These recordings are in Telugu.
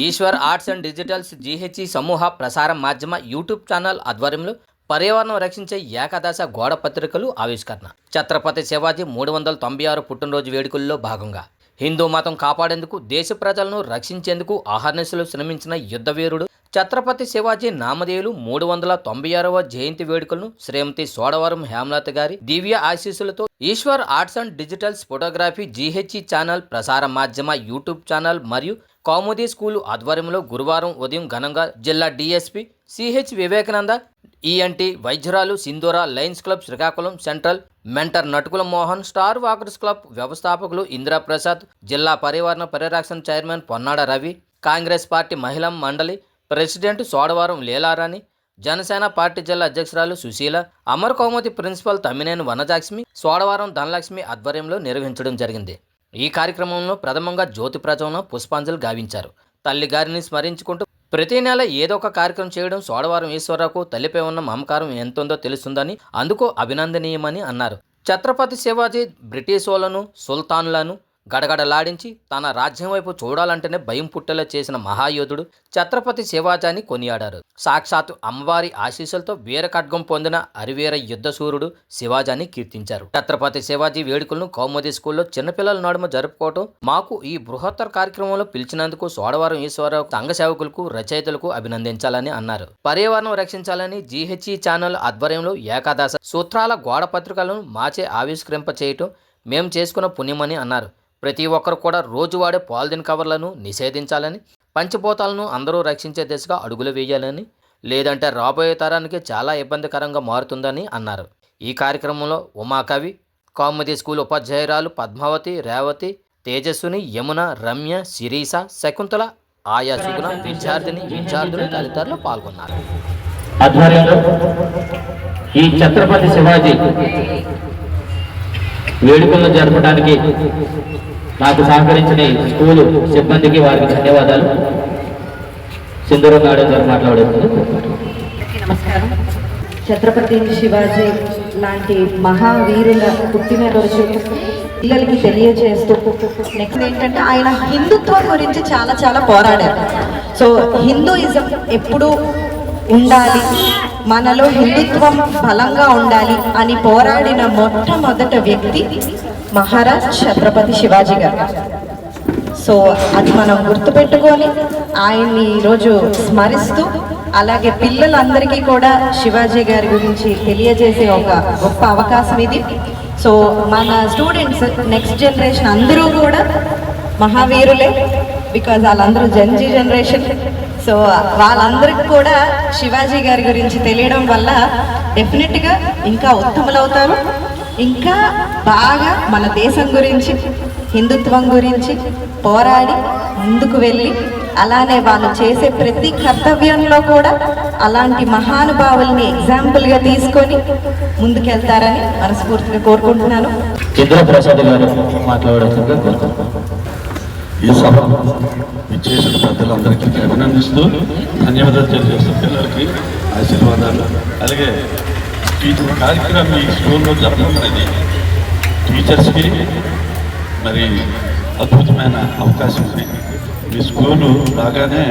ఈశ్వర్ ఆర్ట్స్ అండ్ డిజిటల్స్ జీహెచ్ఈ సమూహ ప్రసార మాధ్యమ యూట్యూబ్ ఛానల్ ఆధ్వర్యంలో పర్యావరణం రక్షించే ఏకాదశ గోడ పత్రికలు ఆవిష్కరణ. ఛత్రపతి శివాజీ 396 పుట్టినరోజు వేడుకల్లో భాగంగా హిందూ మతం కాపాడేందుకు, దేశ ప్రజలను రక్షించేందుకు అహర్నిశలు శ్రమించిన యుద్ధవీరుడు ఛత్రపతి శివాజీ నామధేయులు 396వ జయంతి వేడుకలను శ్రీమతి సోడవరం హేమలత గారి దివ్య ఆశీస్సులతో Eshwar arts and digitals photography GHE channel ప్రసార మాధ్యమ యూట్యూబ్ ఛానల్ మరియు కౌముది స్కూల్ ఆధ్వర్యంలో గురువారం ఉదయం ఘనంగా జిల్లా డిఎస్పి సిహెచ్ వివేకానంద, ఈఎన్టీ వైద్యురాలు సింధూర, Lions club Srikakulam central mentor Natukula Mohan, star walkers club వ్యవస్థాపకులు ఇందిరా ప్రసాద్, జిల్లా పర్యావరణ పరిరక్షణ చైర్మన్ పొన్నాడ రవి, కాంగ్రెస్ పార్టీ మహిళా మండలి ప్రెసిడెంట్ సోడవరం లీలారాణి, జనసేన పార్టీ జిల్లా అధ్యక్షురాలు సుశీల, అమర్ కౌముది ప్రిన్సిపల్ తమ్మినేని వనజాక్ష్మి, సోడవరం ధనలక్ష్మి ఆధ్వర్యంలో నిర్వహించడం జరిగింది. ఈ కార్యక్రమంలో ప్రథమంగా జ్యోతి ప్రజ్వలన పుష్పాంజలి గావించారు. తల్లి గారిని స్మరించుకుంటూ ప్రతి నెల ఏదో ఒక కార్యక్రమం చేయడం సోడవరం ఈశ్వరరావుకు తల్లిపై ఉన్న మమకారం ఎంతుందో తెలుస్తుందని, అందుకు అభినందనీయమని అన్నారు. ఛత్రపతి శివాజీ బ్రిటిష్ వాళ్ళను, సుల్తాన్లను గడగడలాడించి తన రాజ్యం వైపు చూడాలంటేనే భయం పుట్టేలా చేసిన మహాయోధుడు ఛత్రపతి శివాజీ అని కొనియాడారు. సాక్షాత్తు అమ్మవారి ఆశీస్సులతో వీర ఖడ్గం పొందిన అరివీర యుద్ధసూరుడు శివాజీ అని కీర్తించారు. ఛత్రపతి శివాజీ వేడుకలను కౌముది స్కూల్లో చిన్నపిల్లల నడుమ జరుపుకోవటం, మాకు ఈ బృహత్తర కార్యక్రమంలో పిలిచినందుకు సోడవరం ఈశ్వరరావు సంఘ సేవకులకు, రచయితలకు అభినందించాలని అన్నారు. పర్యావరణం రక్షించాలని జీహెచ్ఈ ఛానల్ ఆధ్వర్యంలో ఏకాదశ సూత్రాల గోడ పత్రికలను మాచే ఆవిష్కరింప చేయటం మేము చేసుకున్న పుణ్యమని అన్నారు. ప్రతి ఒక్కరు కూడా రోజు వాడే పాలిథిన్ కవర్లను నిషేధించాలని, పంచభూతాలను అందరూ రక్షించే దిశగా అడుగులు వేయాలని, లేదంటే రాబోయే తరానికి చాలా ఇబ్బందికరంగా మారుతుందని అన్నారు. ఈ కార్యక్రమంలో ఉమాకవి, కౌముది స్కూల్ ఉపాధ్యాయురాలు పద్మావతి, రేవతి, తేజస్విని, యమున, రమ్య, శిరీష, శకుంతల, ఆయా సుగుణ విద్యార్థులు తదితరులు పాల్గొన్నారు. ఈ ఛత్రపతి శివాజీ వేడుకలను జరపడానికి నాకు సహకరించిన స్కూలు సిబ్బందికి వారికి ధన్యవాదాలు. సింధూర మేడం గారు మాట్లాడుతున్నారు. నమస్కారం. ఛత్రపతి శివాజీ లాంటి మహావీరుల పుట్టినరోజు పిల్లలకి తెలియజేస్తూ నెక్స్ట్ ఏంటంటే ఆయన హిందుత్వం గురించి చాలా పోరాడారు. సో హిందూయిజం ఎప్పుడు ఉండాలి, మనలో హిందుత్వం బలంగా ఉండాలి అని పోరాడిన మొట్టమొదటి వ్యక్తి మహారాజ్ ఛత్రపతి శివాజీ గారు. సో అది మనం గుర్తుపెట్టుకొని ఆయన్ని ఈరోజు స్మరిస్తూ, అలాగే పిల్లలందరికీ కూడా శివాజీ గారి గురించి తెలియజేసే ఒక గొప్ప అవకాశం ఇది. సో మన స్టూడెంట్స్ నెక్స్ట్ జనరేషన్ అందరూ కూడా మహావీరులే, బికాజ్ వాళ్ళందరూ జంజీ జనరేషన్. సో వాళ్ళందరికీ కూడా శివాజీ గారి గురించి తెలియడం వల్ల డెఫినెట్గా ఇంకా ఉత్తములవుతారు. ఇంకా బాగా మన దేశం గురించి, హిందుత్వం గురించి పోరాడి ముందుకు వెళ్ళి, అలానే వాళ్ళు చేసే ప్రతి కర్తవ్యంలో కూడా అలాంటి మహానుభావుల్ని ఎగ్జాంపుల్గా తీసుకొని ముందుకెళ్తారని మనస్ఫూర్తిగా కోరుకుంటున్నాను. ఈ సభ చేసిన పెద్దలందరికీ అభినందిస్తూ ధన్యవాదాలు తెలియజేస్తూ పిల్లలకి ఆశీర్వాదాలు. అలాగే ఈ కార్యక్రమం ఈ స్కూల్లో జరగడం అనేది టీచర్స్కి మరి అద్భుతమైన అవకాశం ఉంది. ఈ స్కూలు రాగానే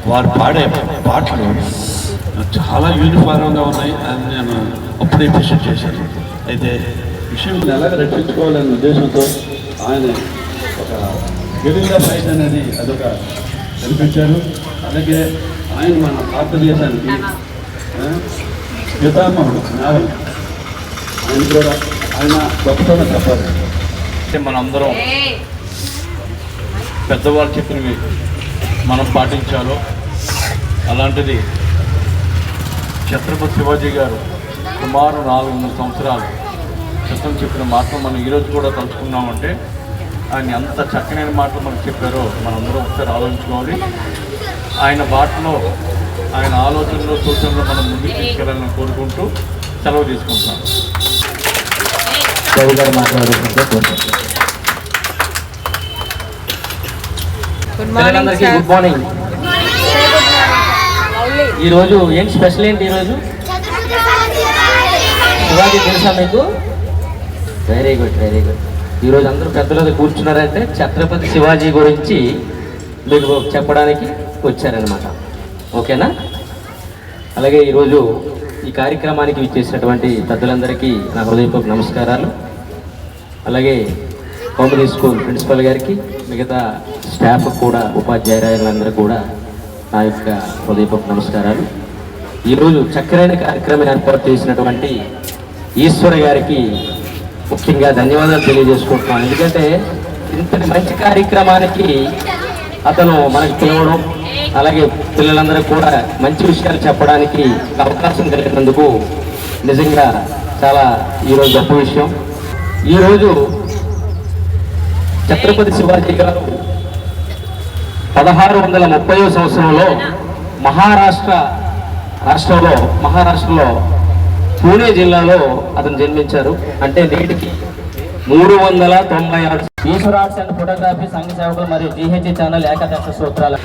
వారు పాడే పాటలు చాలా యూనిఫారంగా ఉన్నాయి అని నేను అప్పుడే అప్రిషియేట్ చేశాను. అయితే విషయం ఎలాగ రక్షించుకోవాలనే ఉద్దేశంతో ఆయన ఒక గెరిల్లా ఫైట్ అనేది అదొక కనిపించారు. అలాగే ఆయన మన భారతదేశానికి పితామహుడు నావల్, ఆయన కూడా ఆయన గొప్పతనం చెప్పాలి. మనందరం పెద్దవాళ్ళు చెప్పినవి మనం పాటించాలో, అలాంటిది ఛత్రపతి శివాజీ గారు సుమారు 400 సంవత్సరాలు క్రితం చెప్పిన మాటలు మనం ఈరోజు కూడా తలుచుకున్నామంటే ఆయన ఎంత చక్కనైన మాటలు మనకు చెప్పారో మనందరం ఒకసారి ఆలోచించుకోవాలి. ఆయన బాటలో, ఆయన ఆలోచనలో, సూచనలో మనం ముందుకు తీసుకెళ్ళాలని కోరుకుంటూ సెలవు తీసుకుంటున్నాం. Good morning. ఈరోజు ఏం స్పెషల్ ఏంటి? ఈరోజు శివాజీ తెలుసా మీకు? Very good. ఈరోజు అందరూ పెద్దలు కూర్చున్నారంటే ఛత్రపతి శివాజీ గురించి మీకు చెప్పడానికి వచ్చారనమాట. ఓకేనా? అలాగే ఈరోజు ఈ కార్యక్రమానికి విచ్చేసినటువంటి పెద్దలందరికీ నా హృదయపూర్వక నమస్కారాలు. అలాగే కామెడీ స్కూల్ ప్రిన్సిపల్ గారికి, మిగతా స్టాఫ్ కూడా, ఉపాధ్యాయులందరూ కూడా నా యొక్క హృదయపూర్వక నమస్కారాలు. ఈరోజు చక్కరైన కార్యక్రమం ఏర్పాటు చేసినటువంటి ఈశ్వర్ గారికి ముఖ్యంగా ధన్యవాదాలు తెలియజేసుకుంటున్నాను. ఎందుకంటే ఇంతటి మంచి కార్యక్రమానికి అతను మనకు పిలవడం, అలాగే పిల్లలందరూ కూడా మంచి విషయాలు చెప్పడానికి అవకాశం కలిగినందుకు నిజంగా చాలా ఈరోజు గొప్ప విషయం. ఈరోజు ఛత్రపతి శివాజీ గారు 1630వ సంవత్సరంలో మహారాష్ట్రలో పూణే జిల్లాలో అతను జన్మించారు. అంటే నేటికి 396 ఈశ్వర్ ఆర్ట్స్ అండ్ ఫోటోగ్రఫీ సంఘ సేవకులు మరియు జీహెచ్ ఛానల్ ఏకాదశ సూత్రాల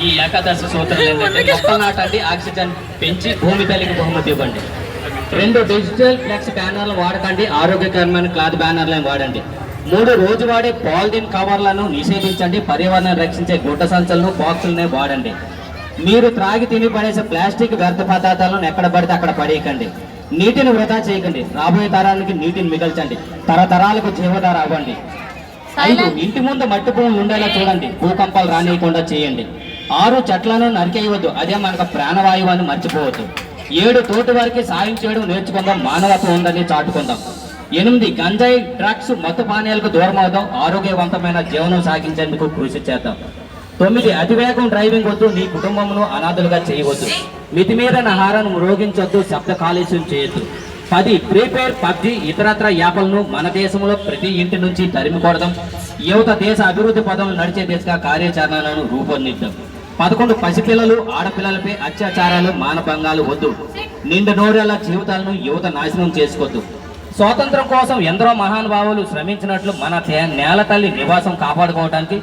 ఈ ఏకాదశ సూత్రాలు ఏంటంటే మొక్కలు నాటండి, ఆక్సిజన్ పెంచి భూమి తల్లికి బహుమతి ఇవ్వండి. 2 డిజిటల్ ఫ్లెక్స్ బ్యానర్లు వాడకండి, ఆరోగ్యకరమైన క్లాత్ బ్యానర్లను వాడండి. 3 రోజు వాడే పాలిథిన్ కవర్లను నిషేధించండి, పర్యావరణాన్ని రక్షించే గుడ్డ సంచులను బాక్సులనే వాడండి. మీరు త్రాగి తిని పడేసే ప్లాస్టిక్ వ్యర్థ పదార్థాలను ఎక్కడ పడితే అక్కడ పడేయకండి. నీటిని వృధా చేయకండి, రాబోయే తరానికి నీటిని మిగల్చండి, తరతరాలకు జీవధార అవ్వండి. 5 ఇంటి ముందు మట్టి భూములు ఉండేలా చూడండి, భూకంపాలు రానియకుండా చేయండి. 6 చెట్లను నరికేయవద్దు, అదే మనకు ప్రాణవాయువు అని మర్చిపోవద్దు. 7 తోటి వారికి సాయం చేయడం నేర్చుకుందాం, మానవత్వం ఉందని చాటుకుందాం. 8 గంజాయి, డ్రగ్స్, మత్తు పానీయాలకు దూరం అవుదాం, ఆరోగ్యవంతమైన జీవనం సాగించేందుకు కృషి చేద్దాం. 9 అతివేగం డ్రైవింగ్ వద్దు, నీ కుటుంబమును అనాథులుగా చేయవద్దు. మితిమీరిన ఆహారాన్ని మ్రోగించొద్దు, శబ్ద కాలుష్యం చేయొద్దు. 10 ప్రీపేర్ పబ్జి ఇతరత్ర యాప్లను మన దేశంలో ప్రతి ఇంటి నుంచి తరిమికొడదాం. యువత దేశ అభివృద్ధి పదంలో నడిచే దిశగా కార్యాచరణలను రూపొందిద్దాం. 11 పసిపిల్లలు, ఆడపిల్లలపై అత్యాచారాలు, మానభంగాలు వద్దు. నిండు నూరేళ్ల జీవితాలను యువత నాశనం చేసుకోవద్దు. స్వాతంత్రం కోసం ఎందరో మహానుభావులు శ్రమించినట్లు మన నేల తల్లి నివాసం కాపాడుకోవడానికి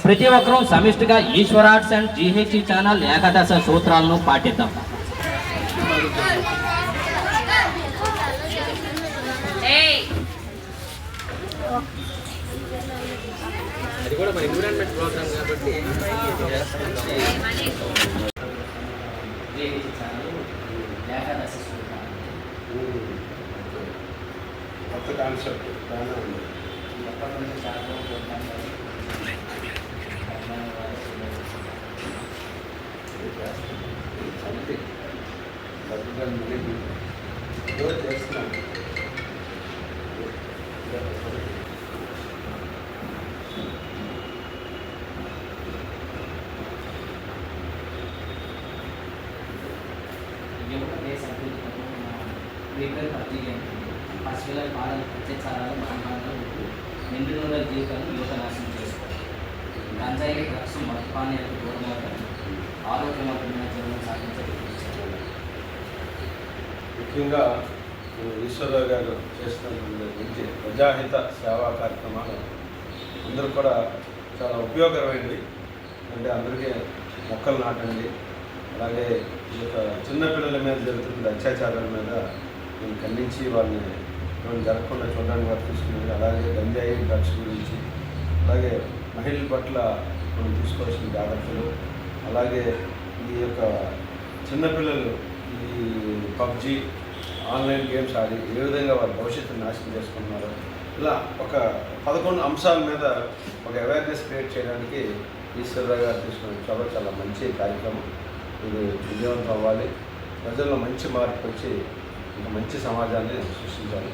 ప్రతి ఒక్కరూ సమిష్టిగా Eshwar arts and GH channel ఏకాదశ సూత్రాలను పాటిద్దాం. అది కూడా మన ఎన్విరాన్మెంట్ ప్రోగ్రామ్ కాబట్టి కొత్త కాన్సెప్ట్ చేస్తున్నాం. పసిపిల్లల పాలన అత్యాచారాలు, మానభంగాలు, నిండు నూరేళ్ల జీవితాలను యువత నాశనం చేసుకోవాలి. గంజాయి, డ్రగ్స్, మత్తు పానీయాలకు దూరం అవ్వడం, ఆరోగ్యవంతమైన జీవనం సాగించాలి. ముఖ్యంగా ఈశ్వరరావు గారు చేస్తున్నటువంటి మంచి ప్రజాహిత సేవా కార్యక్రమాలు అందరూ కూడా చాలా ఉపయోగకరమైనవి. అంటే అందరికీ మొక్కలు నాటండి, అలాగే ఈ యొక్క చిన్నపిల్లల మీద జరుగుతున్న అత్యాచారాల మీద నేను ఖండించి వాళ్ళని జరగకుండా చూడడానికి వారు తీసుకునేది, అలాగే గంజాయి, డ్రగ్స్ గురించి, అలాగే మహిళల పట్ల మనం తీసుకోవాల్సిన జాగ్రత్తలు, అలాగే ఈ యొక్క చిన్నపిల్లలు ఈ పబ్జి, ఆన్లైన్ గేమ్స్ ఆడి ఏ విధంగా వారి భవిష్యత్తును నాశనం చేసుకున్నారు, ఇలా ఒక 11 అంశాల మీద ఒక అవేర్నెస్ క్రియేట్ చేయడానికి ఈశ్వరరావు గారు తీసుకున్న చాలా మంచి కార్యక్రమం. ఇది విజయవంతం అవ్వాలి, ప్రజల్లో మంచి మార్పు వచ్చి ఒక మంచి సమాజాన్ని సృష్టించాలి.